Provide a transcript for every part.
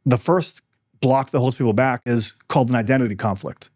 The first block that holds people back is called an identity conflict.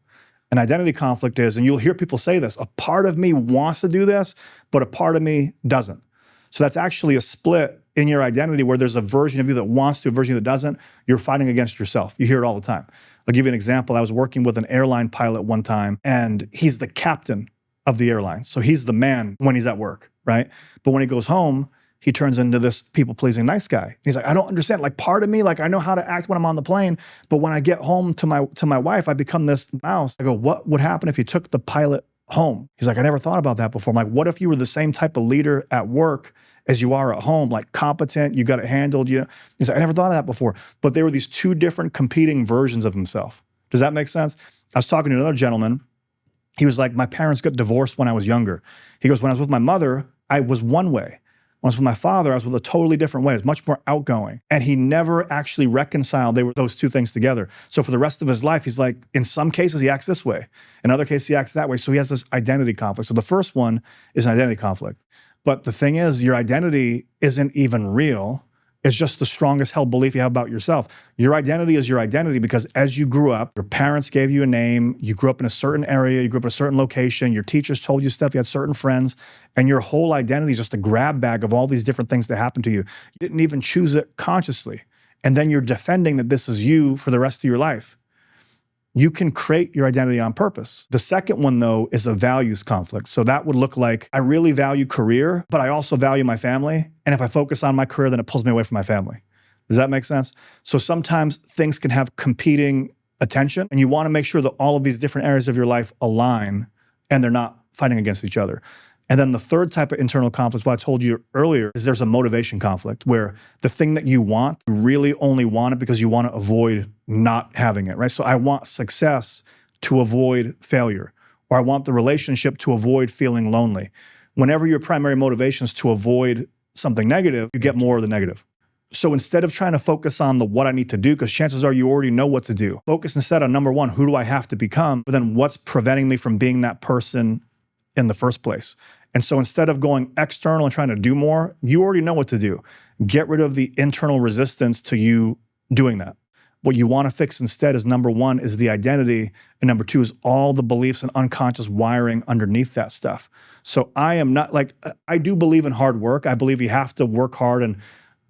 An identity conflict is, and you'll hear people say this, a part of me wants to do this, but a part of me doesn't. So that's actually a split in your identity where there's a version of you that wants to, a version of you that doesn't. You're fighting against yourself. You hear it all the time. I'll give you an example. I was working with an airline pilot one time, and he's the captain of the airline. So he's the man when he's at work, right? But when he goes home, he turns into this people-pleasing nice guy. He's like, I don't understand. Like, part of me, like, I know how to act when I'm on the plane, but when I get home to my wife, I become this mouse. I go, what would happen if you took the pilot home? He's like, I never thought about that before. I'm like, what if you were the same type of leader at work as you are at home, like competent, you got it handled, you know? He's like, I never thought of that before. But there were these two different competing versions of himself. Does that make sense? I was talking to another gentleman. He was like, my parents got divorced when I was younger. He goes, when I was with my mother, I was one way. When I was with my father, I was with a totally different way. I was much more outgoing. And he never actually reconciled those two things together. So for the rest of his life, he's like, in some cases, he acts this way. In other cases, he acts that way. So he has this identity conflict. So the first one is an identity conflict. But the thing is, your identity isn't even real. It's just the strongest held belief you have about yourself. Your identity is your identity because as you grew up, your parents gave you a name, you grew up in a certain area, you grew up in a certain location, your teachers told you stuff, you had certain friends, and your whole identity is just a grab bag of all these different things that happened to you. You didn't even choose it consciously. And then you're defending that this is you for the rest of your life. You can create your identity on purpose. The second one, though, is a values conflict. So that would look like, I really value career, but I also value my family. And if I focus on my career, then it pulls me away from my family. Does that make sense? So sometimes things can have competing attention, and you want to make sure that all of these different areas of your life align and they're not fighting against each other. And then the third type of internal conflict, what I told you earlier, is there's a motivation conflict where the thing that you want, you really only want it because you want to avoid not having it, right? So I want success to avoid failure, or I want the relationship to avoid feeling lonely. Whenever your primary motivation is to avoid something negative, you get more of the negative. So instead of trying to focus on the what I need to do, because chances are you already know what to do, focus instead on number one, who do I have to become? But then what's preventing me from being that person in the first place? And so instead of going external and trying to do more, you already know what to do. Get rid of the internal resistance to you doing that. What you want to fix instead is number one is the identity, and number two is all the beliefs and unconscious wiring underneath that stuff. So I am not like, I do believe in hard work. I believe you have to work hard and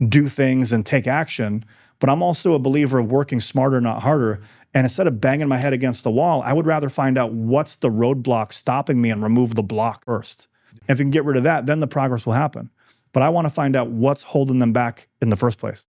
do things and take action, but I'm also a believer of working smarter, not harder. And instead of banging my head against the wall, I would rather find out what's the roadblock stopping me and remove the block first. If you can get rid of that, then the progress will happen. But I want to find out what's holding them back in the first place.